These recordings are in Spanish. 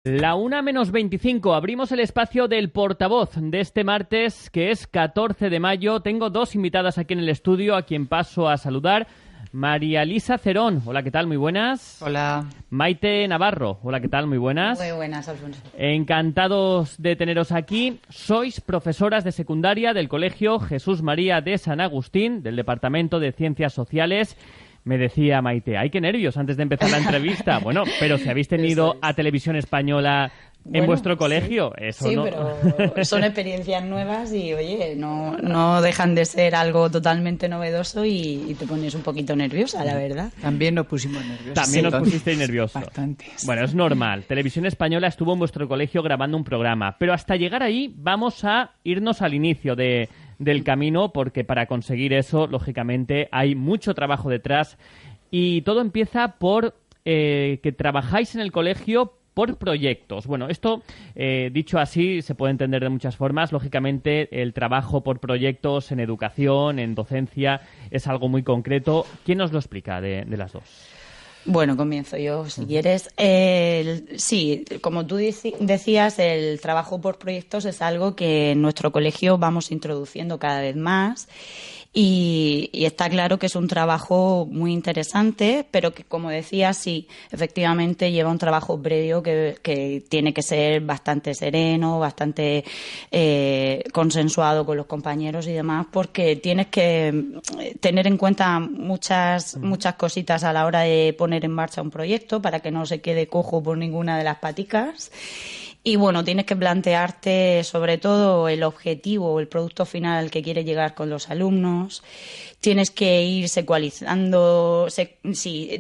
La 1:25, abrimos el espacio del portavoz de este martes, que es 14 de mayo. Tengo dos invitadas aquí en el estudio, a quien paso a saludar. María Elisa Cerón, hola, ¿qué tal? Muy buenas. Hola. Maite Navarro, hola, ¿qué tal? Muy buenas. Muy buenas, Alfonso. Encantados de teneros aquí. Sois profesoras de secundaria del Colegio Jesús María de San Agustín, del Departamento de Ciencias Sociales. Me decía Maite, ¡ay, qué nervios antes de empezar la entrevista! Bueno, pero si habéis tenido a Televisión Española en vuestro colegio, sí, eso sí, no... pero son experiencias nuevas y, oye, no dejan de ser algo totalmente novedoso y te pones un poquito nerviosa, la verdad. También nos pusimos nerviosos. También os pusisteis nerviosos. Bastante. Bueno, es normal. Televisión Española estuvo en vuestro colegio grabando un programa, pero hasta llegar ahí vamos a irnos al inicio del camino, porque para conseguir eso, lógicamente, hay mucho trabajo detrás y todo empieza por que trabajáis en el colegio por proyectos. Bueno, esto, dicho así, se puede entender de muchas formas. Lógicamente, el trabajo por proyectos en educación, en docencia, es algo muy concreto. ¿Quién nos lo explica de las dos? Bueno, comienzo yo, si quieres. Sí, como tú decías, el trabajo por proyectos es algo que en nuestro colegio vamos introduciendo cada vez más y está claro que es un trabajo muy interesante, pero que, como decías, sí, efectivamente lleva un trabajo previo que tiene que ser bastante sereno, bastante consensuado con los compañeros y demás, porque tienes que tener en cuenta muchas cositas a la hora de poner en marcha un proyecto para que no se quede cojo por ninguna de las paticas. Y bueno, tienes que plantearte sobre todo el objetivo o el producto final al que quieres llegar con los alumnos. Tienes que ir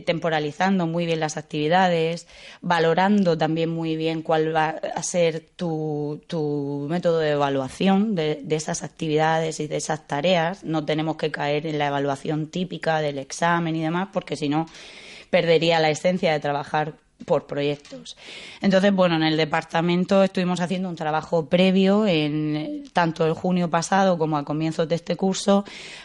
temporalizando muy bien las actividades, valorando también muy bien cuál va a ser tu método de evaluación de esas actividades y de esas tareas. No tenemos que caer en la evaluación típica del examen y demás, porque si no perdería la esencia de trabajar por proyectos. Entonces, bueno, en el departamento estuvimos haciendo un trabajo previo tanto el junio pasado como a comienzos de este curso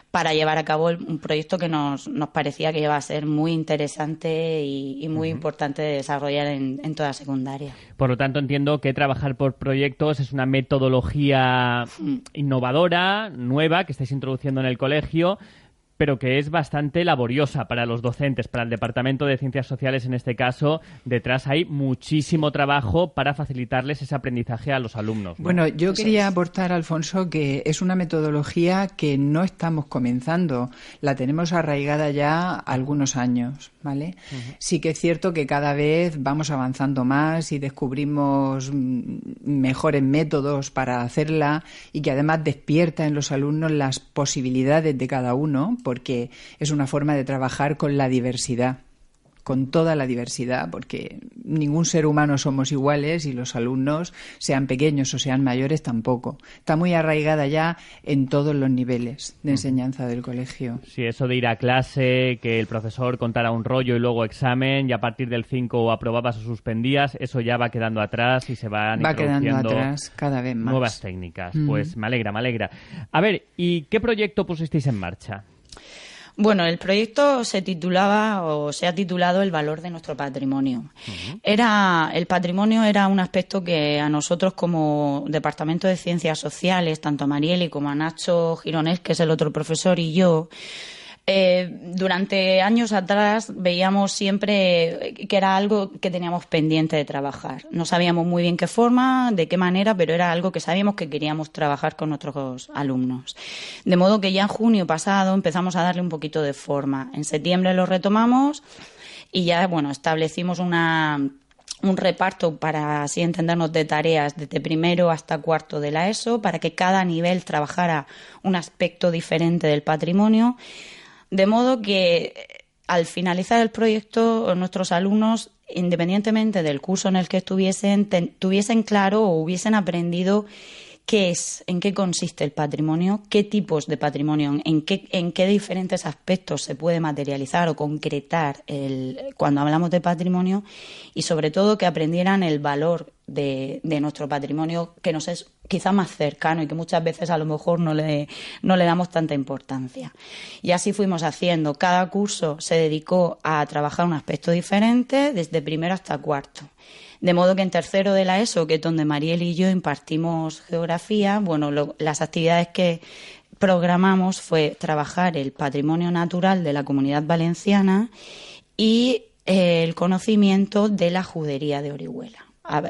para llevar a cabo un proyecto que nos parecía que iba a ser muy interesante y muy importante de desarrollar en toda secundaria. Por lo tanto, entiendo que trabajar por proyectos es una metodología innovadora, nueva, que estáis introduciendo en el colegio, pero que es bastante laboriosa para los docentes, para el Departamento de Ciencias Sociales en este caso. Detrás hay muchísimo trabajo para facilitarles ese aprendizaje a los alumnos, ¿no? Bueno, yo quería aportar, Alfonso, que es una metodología que no estamos comenzando, la tenemos arraigada ya algunos años, ¿vale? Sí que es cierto que cada vez vamos avanzando más y descubrimos mejores métodos para hacerla y que además despierta en los alumnos las posibilidades de cada uno, porque es una forma de trabajar con la diversidad, con toda la diversidad, porque ningún ser humano somos iguales y los alumnos, sean pequeños o sean mayores, tampoco. Está muy arraigada ya en todos los niveles de enseñanza del colegio. Sí, eso de ir a clase, que el profesor contara un rollo y luego examen, y a partir del 5 aprobabas o suspendías, eso ya va quedando atrás y se van introduciendo quedando atrás cada vez más. Nuevas técnicas. Pues me alegra. A ver, ¿y qué proyecto pusisteis en marcha? Bueno, el proyecto se ha titulado El valor de nuestro patrimonio. El patrimonio era un aspecto que a nosotros como Departamento de Ciencias Sociales, tanto a Marieli como a Nacho Gironés, que es el otro profesor, y yo, durante años atrás veíamos siempre que era algo que teníamos pendiente de trabajar. No sabíamos muy bien qué forma, de qué manera, pero era algo que sabíamos que queríamos trabajar con nuestros alumnos. De modo que ya en junio pasado empezamos a darle un poquito de forma. En septiembre lo retomamos y ya, bueno, establecimos un reparto, para así entendernos, de tareas desde primero hasta cuarto de la ESO, para que cada nivel trabajara un aspecto diferente del patrimonio. De modo que al finalizar el proyecto, nuestros alumnos, independientemente del curso en el que estuviesen, tuviesen claro o hubiesen aprendido qué es, en qué consiste el patrimonio, qué tipos de patrimonio, en qué diferentes aspectos se puede materializar o concretar cuando hablamos de patrimonio, y sobre todo que aprendieran el valor de nuestro patrimonio, que nos es quizá más cercano y que muchas veces a lo mejor no le damos tanta importancia. Y así fuimos haciendo. Cada curso se dedicó a trabajar un aspecto diferente, desde primero hasta cuarto. De modo que en tercero de la ESO, que es donde Mariel y yo impartimos geografía, bueno, las actividades que programamos fue trabajar el patrimonio natural de la Comunidad Valenciana y el conocimiento de la judería de Orihuela.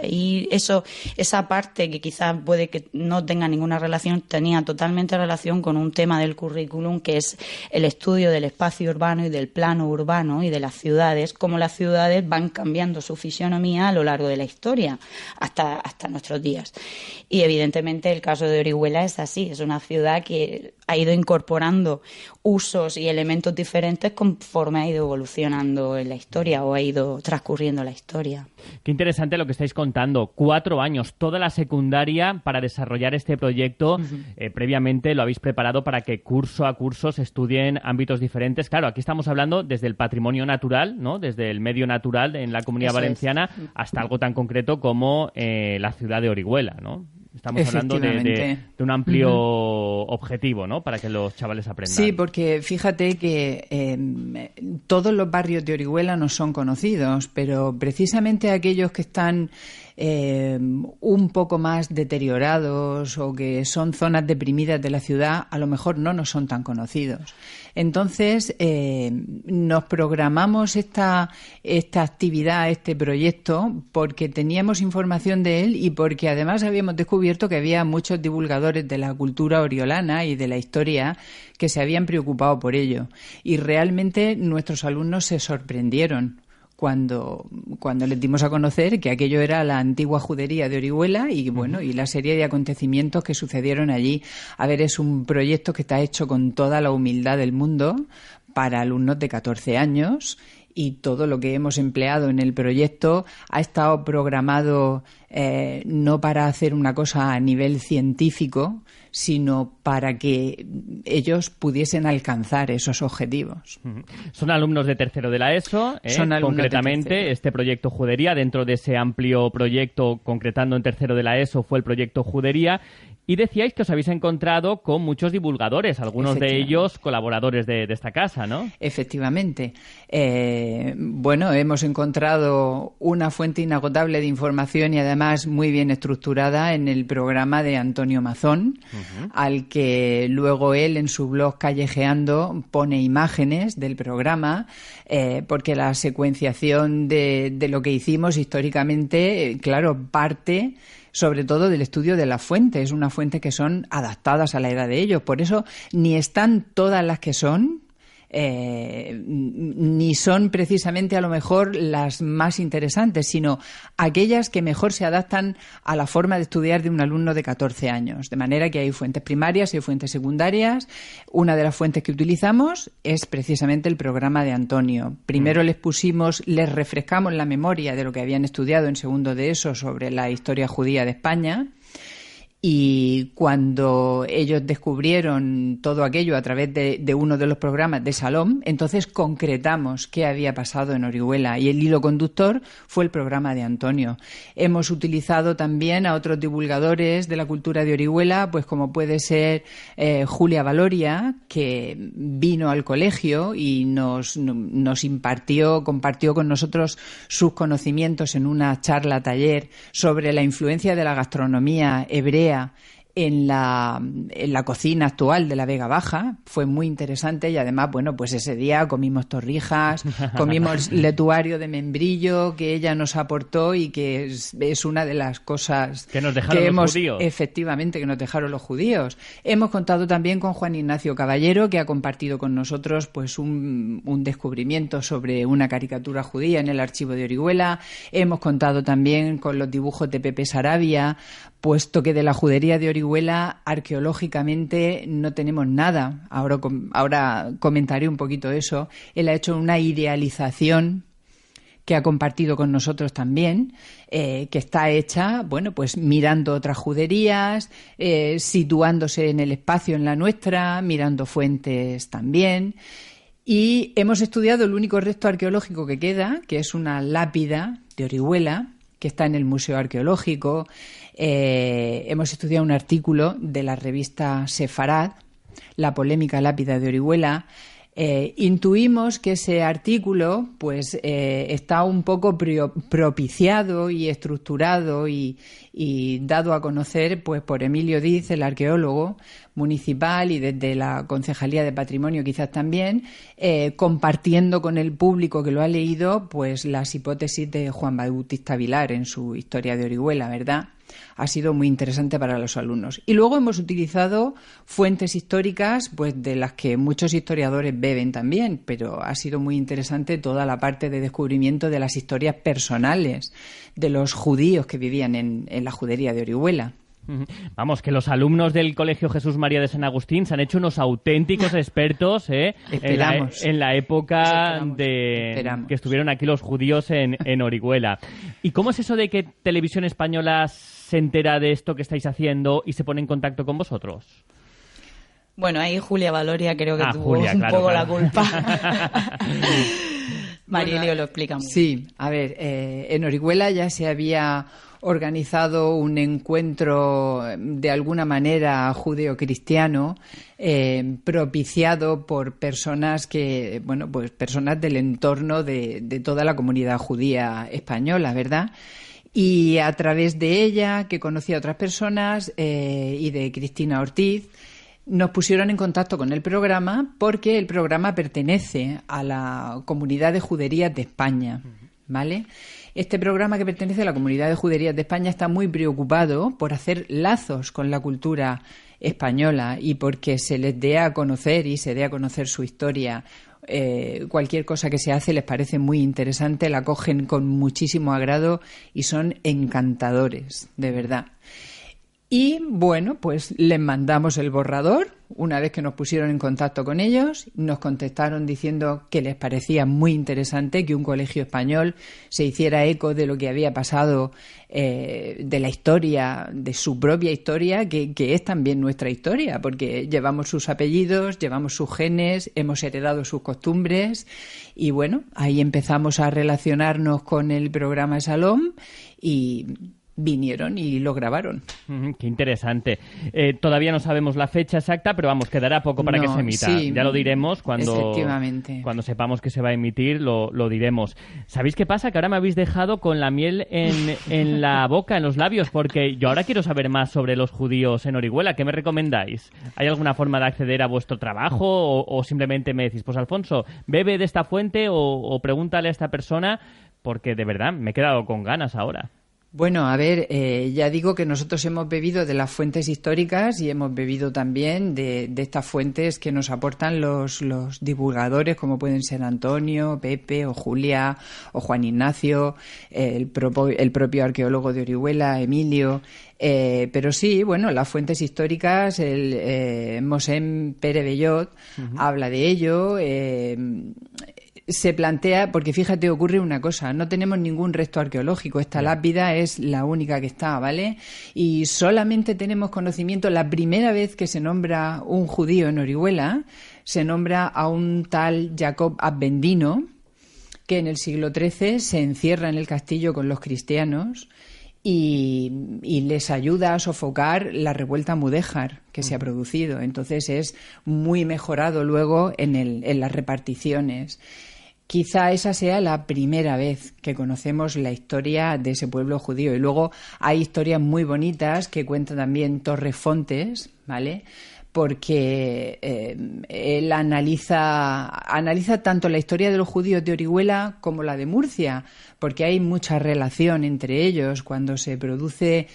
Y esa parte que quizás puede que no tenga ninguna relación, tenía totalmente relación con un tema del currículum, que es el estudio del espacio urbano y del plano urbano y de las ciudades, cómo las ciudades van cambiando su fisionomía a lo largo de la historia hasta nuestros días. Y evidentemente el caso de Orihuela es así, es una ciudad que ha ido incorporando usos y elementos diferentes conforme ha ido evolucionando en la historia o ha ido transcurriendo la historia. Qué interesante lo que estáis contando. 4 años, toda la secundaria para desarrollar este proyecto. Previamente lo habéis preparado para que curso a curso se estudien ámbitos diferentes. Claro, aquí estamos hablando desde el patrimonio natural, ¿no? Desde el medio natural en la Comunidad Valenciana hasta algo tan concreto como la ciudad de Orihuela, ¿no? Estamos hablando de un amplio objetivo, ¿no? Para que los chavales aprendan. Sí, porque fíjate que todos los barrios de Orihuela no son conocidos, pero precisamente aquellos que están un poco más deteriorados o que son zonas deprimidas de la ciudad, a lo mejor no nos son tan conocidos. Entonces, nos programamos esta actividad, este proyecto, porque teníamos información de él y porque además habíamos descubierto que había muchos divulgadores de la cultura oriolana y de la historia que se habían preocupado por ello. Y realmente nuestros alumnos se sorprendieron cuando les dimos a conocer que aquello era la antigua judería de Orihuela y bueno, y la serie de acontecimientos que sucedieron allí. A ver, es un proyecto que está hecho con toda la humildad del mundo para alumnos de 14 años y todo lo que hemos empleado en el proyecto ha estado programado no para hacer una cosa a nivel científico, sino para que ellos pudiesen alcanzar esos objetivos. Son alumnos de tercero de la ESO, concretamente este proyecto Judería. Dentro de ese amplio proyecto, concretando en tercero de la ESO, fue el proyecto Judería. Y decíais que os habéis encontrado con muchos divulgadores, algunos de ellos colaboradores de esta casa, ¿no? Efectivamente. Bueno, hemos encontrado una fuente inagotable de información y además muy bien estructurada en el programa de Antonio Mazón, al que luego él en su blog Callejeando pone imágenes del programa, porque la secuenciación de lo que hicimos históricamente, claro, parte sobre todo del estudio de las fuentes, unas fuentes que son adaptadas a la edad de ellos. Por eso ni están todas las que son, ni son precisamente a lo mejor las más interesantes, sino aquellas que mejor se adaptan a la forma de estudiar de un alumno de 14 años. De manera que hay fuentes primarias y hay fuentes secundarias. Una de las fuentes que utilizamos es precisamente el programa de Antonio. Primero les refrescamos la memoria de lo que habían estudiado en segundo de ESO sobre la historia judía de España. Y cuando ellos descubrieron todo aquello a través de uno de los programas de Salom, entonces concretamos qué había pasado en Orihuela y el hilo conductor fue el programa de Antonio. Hemos utilizado también a otros divulgadores de la cultura de Orihuela, pues como puede ser Julia Valoria, que vino al colegio y nos compartió con nosotros sus conocimientos en una charla taller sobre la influencia de la gastronomía hebrea en la cocina actual de la Vega Baja. Fue muy interesante y además, bueno, pues ese día comimos torrijas, comimos letuario de membrillo que ella nos aportó y que es una de las cosas que nos dejaron los judíos. Efectivamente, que nos dejaron los judíos. Hemos contado también con Juan Ignacio Caballero, que ha compartido con nosotros pues un descubrimiento sobre una caricatura judía en el archivo de Orihuela. Hemos contado también con los dibujos de Pepe Sarabia, puesto que de la judería de Orihuela arqueológicamente no tenemos nada. Ahora comentaré un poquito eso. Él ha hecho una idealización que ha compartido con nosotros también, que está hecha, bueno, pues mirando otras juderías, situándose en el espacio en la nuestra, mirando fuentes también. Y hemos estudiado el único resto arqueológico que queda, que es una lápida de Orihuela, que está en el Museo Arqueológico. Hemos estudiado un artículo de la revista Sefarad, la polémica lápida de Orihuela. Intuimos que ese artículo pues está un poco propiciado y estructurado y dado a conocer pues por Emilio Diz, el arqueólogo municipal, y desde la Concejalía de Patrimonio quizás también, compartiendo con el público que lo ha leído pues las hipótesis de Juan Bautista Vilar en su Historia de Orihuela, ¿verdad? Ha sido muy interesante para los alumnos. Y luego hemos utilizado fuentes históricas, pues de las que muchos historiadores beben también, pero ha sido muy interesante toda la parte de descubrimiento de las historias personales de los judíos que vivían en la judería de Orihuela. Vamos, que los alumnos del Colegio Jesús María de San Agustín se han hecho unos auténticos expertos en la época que estuvieron aquí los judíos en Orihuela. ¿Y cómo es eso de que Televisión Española se entera de esto que estáis haciendo y se pone en contacto con vosotros? Bueno, ahí Julia Valoria creo que tuvo poco la culpa. Marilio lo explica muy bien. Sí, a ver, en Orihuela ya se había organizado un encuentro de alguna manera judeocristiano propiciado por personas personas del entorno de toda la comunidad judía española, ¿verdad? Y a través de ella, que conocía a otras personas, y de Cristina Ortiz, nos pusieron en contacto con el programa porque el programa pertenece a la Comunidad de Juderías de España, ¿vale? Este programa, que pertenece a la Comunidad de Juderías de España, está muy preocupado por hacer lazos con la cultura española y porque se les dé a conocer y se dé a conocer su historia. Cualquier cosa que se hace les parece muy interesante, la cogen con muchísimo agrado y son encantadores, de verdad. Y bueno, pues les mandamos el borrador. Una vez que nos pusieron en contacto con ellos, nos contestaron diciendo que les parecía muy interesante que un colegio español se hiciera eco de lo que había pasado, de la historia, de su propia historia, que es también nuestra historia, porque llevamos sus apellidos, llevamos sus genes, hemos heredado sus costumbres y bueno, ahí empezamos a relacionarnos con el programa Salom y vinieron y lo grabaron. Qué interesante. Todavía no sabemos la fecha exacta, pero vamos, quedará poco para que se emita. Sí, ya lo diremos cuando sepamos que se va a emitir, lo diremos. ¿Sabéis qué pasa? Que ahora me habéis dejado con la miel en la boca, en los labios, porque yo ahora quiero saber más sobre los judíos en Orihuela. ¿Qué me recomendáis? ¿Hay alguna forma de acceder a vuestro trabajo o simplemente me decís, pues Alfonso, bebe de esta fuente o pregúntale a esta persona? Porque de verdad me he quedado con ganas ahora. Bueno, a ver, ya digo que nosotros hemos bebido de las fuentes históricas y hemos bebido también de estas fuentes que nos aportan los divulgadores, como pueden ser Antonio, Pepe o Julia o Juan Ignacio, el propio arqueólogo de Orihuela, Emilio. Pero sí, bueno, las fuentes históricas, el Mosén Pere Bellot habla de ello. Se plantea, porque fíjate, ocurre una cosa, no tenemos ningún resto arqueológico, esta lápida es la única que está, ¿vale? Y solamente tenemos conocimiento, la primera vez que se nombra un judío en Orihuela, se nombra a un tal Jacob Abendino, que en el siglo XIII se encierra en el castillo con los cristianos y les ayuda a sofocar la revuelta mudéjar que se ha producido. Entonces es muy mejorado luego en las reparticiones. Quizá esa sea la primera vez que conocemos la historia de ese pueblo judío. Y luego hay historias muy bonitas que cuenta también Torres Fontes, ¿vale?, porque él analiza tanto la historia de los judíos de Orihuela como la de Murcia, porque hay mucha relación entre ellos. Cuando se produce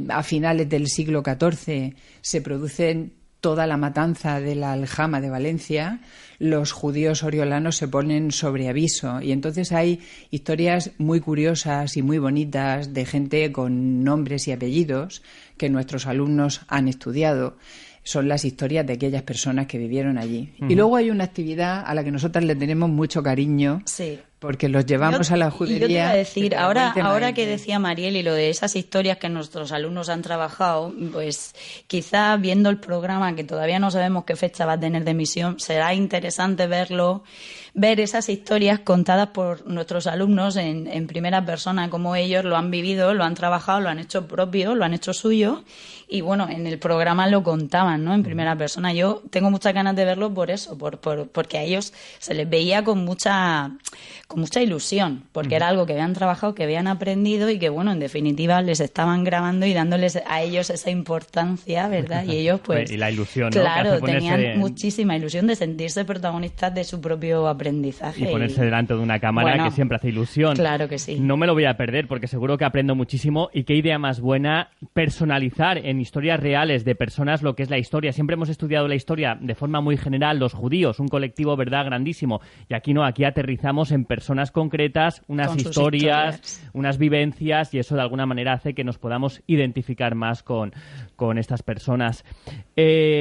a finales del siglo XIV, se produce toda la matanza de la aljama de Valencia, los judíos oriolanos se ponen sobre aviso y entonces hay historias muy curiosas y muy bonitas de gente con nombres y apellidos que nuestros alumnos han estudiado. Son las historias de aquellas personas que vivieron allí. Y luego hay una actividad a la que nosotras le tenemos mucho cariño, sí, Porque los llevamos a la judería. Y yo te iba a decir, ahora que decía Mariel y lo de esas historias que nuestros alumnos han trabajado, pues quizá viendo el programa, que todavía no sabemos qué fecha va a tener de emisión, será interesante ver esas historias contadas por nuestros alumnos en primera persona, cómo ellos lo han vivido, lo han trabajado, lo han hecho propio, lo han hecho suyo. Y bueno, en el programa lo contaban, ¿no? En primera persona. Yo tengo muchas ganas de verlo por eso, porque a ellos se les veía con mucha ilusión, porque era algo que habían trabajado, que habían aprendido y que, bueno, en definitiva les estaban grabando y dándoles a ellos esa importancia, ¿verdad? Y ellos, pues... Y la ilusión, ¿no? Claro, tenían muchísima ilusión de sentirse protagonistas de su propio aprendizaje. Y ponerse delante de una cámara, que siempre hace ilusión. Claro que sí. No me lo voy a perder, porque seguro que aprendo muchísimo. Y qué idea más buena personalizar en historias reales de personas lo que es la historia. Siempre hemos estudiado la historia de forma muy general, los judíos, un colectivo, ¿verdad?, grandísimo. Y aquí no, aquí aterrizamos en personas concretas, unas historias, unas vivencias, y eso de alguna manera hace que nos podamos identificar más con estas personas.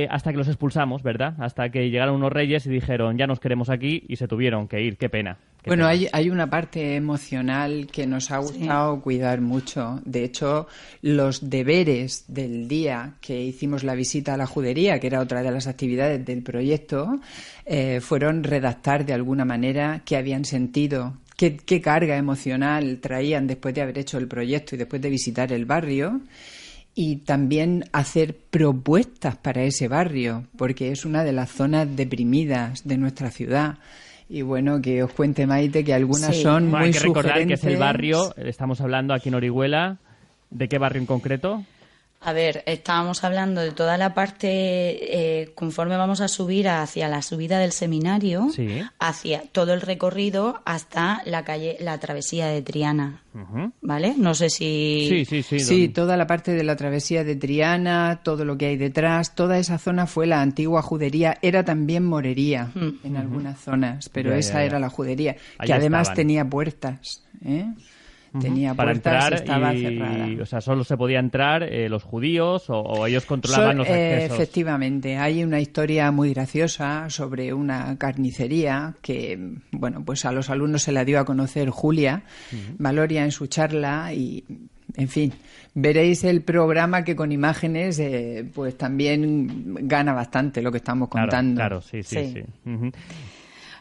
Hasta que los expulsamos, ¿verdad? Hasta que llegaron unos reyes y dijeron, ya nos queremos aquí, y se tuvieron que ir. Qué pena. Bueno, hay una parte emocional que nos ha gustado cuidar mucho. De hecho, los deberes del día que hicimos la visita a la judería, que era otra de las actividades del proyecto, fueron redactar de alguna manera qué habían sentido, qué carga emocional traían después de haber hecho el proyecto y después de visitar el barrio. Y también hacer propuestas para ese barrio, porque es una de las zonas deprimidas de nuestra ciudad. Y bueno, que os cuente, Maite, que algunas son muy sugerentes. Hay que recordar que es el barrio, estamos hablando aquí en Orihuela. ¿De qué barrio en concreto? A ver, estábamos hablando de toda la parte, conforme vamos a subir hacia la subida del seminario, hacia todo el recorrido hasta la travesía de Triana, ¿vale? No sé si... Sí, toda la parte de la travesía de Triana, todo lo que hay detrás, toda esa zona fue la antigua judería, era también morería en algunas zonas, pero esa era la judería, allá que además estaban. Tenía puertas, tenía para puertas, entrar estaba cerrada. O sea, solo se podía entrar los judíos o ellos controlaban los accesos. Efectivamente, hay una historia muy graciosa sobre una carnicería que, bueno, pues a los alumnos se la dio a conocer Julia Valoria en su charla y, en fin, veréis el programa que con imágenes pues también gana bastante lo que estamos contando. Claro, sí.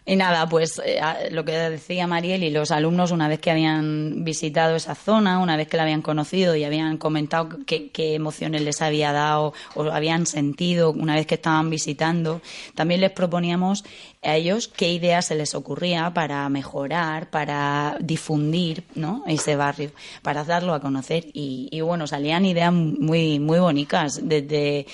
Y nada, pues lo que decía Mariel y los alumnos, una vez que habían visitado esa zona, una vez que la habían conocido y habían comentado qué emociones les había dado o habían sentido una vez que estaban visitando, también les proponíamos a ellos qué ideas se les ocurría para mejorar, para difundir, ¿no?, ese barrio, para darlo a conocer. Y bueno, salían ideas muy, muy bonitas, desde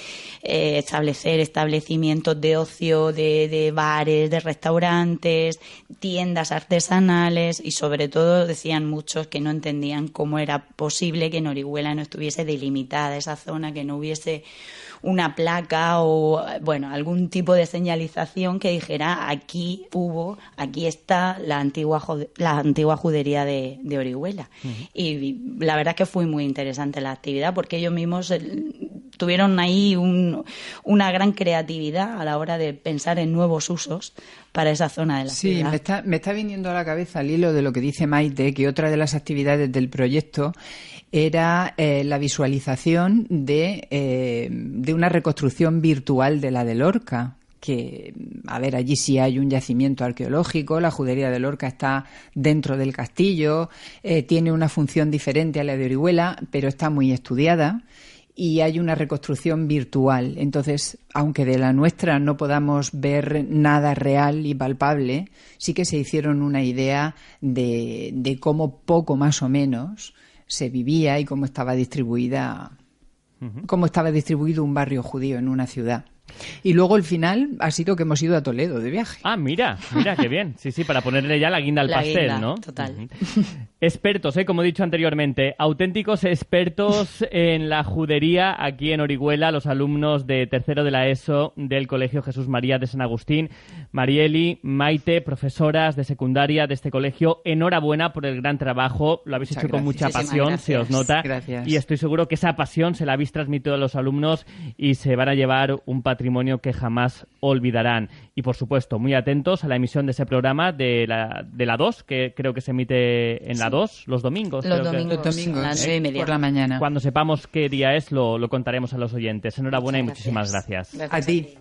establecer establecimientos de ocio, de bares, de restaurantes, tiendas artesanales, y sobre todo decían muchos que no entendían cómo era posible que en Orihuela no estuviese delimitada esa zona, que no hubiese una placa o, bueno, algún tipo de señalización que dijera aquí está la antigua judería de Orihuela. Y la verdad es que fue muy interesante la actividad, porque ellos mismos tuvieron ahí una gran creatividad a la hora de pensar en nuevos usos para esa zona de la ciudad. Sí, me está viniendo a la cabeza al hilo de lo que dice Maite, que otra de las actividades del proyecto era la visualización de una reconstrucción virtual de la de Lorca. Que, a ver, allí sí hay un yacimiento arqueológico, la judería de Lorca está dentro del castillo, tiene una función diferente a la de Orihuela, pero está muy estudiada. Y hay una reconstrucción virtual. Entonces, aunque de la nuestra no podamos ver nada real y palpable, sí que se hicieron una idea de cómo poco más o menos se vivía y cómo estaba distribuido un barrio judío en una ciudad. Y luego el final ha sido que hemos ido a Toledo de viaje. Ah, mira, qué bien. Sí, para ponerle ya la guinda al pastel, ¿no? Total. Expertos, como he dicho anteriormente, auténticos expertos en la judería aquí en Orihuela, los alumnos de tercero de la ESO del Colegio Jesús María de San Agustín. Marieli, Maite, profesoras de secundaria de este colegio, enhorabuena por el gran trabajo. Lo habéis hecho con mucha pasión, se os nota. Gracias. Y estoy seguro que esa pasión se la habéis transmitido a los alumnos y se van a llevar un patrón patrimonio que jamás olvidarán. Y, por supuesto, muy atentos a la emisión de ese programa de la 2, que creo que se emite en la 2 los domingos. Los domingos, a las 9:30. Por la mañana. Cuando sepamos qué día es, lo contaremos a los oyentes. Enhorabuena y muchísimas gracias. A ti.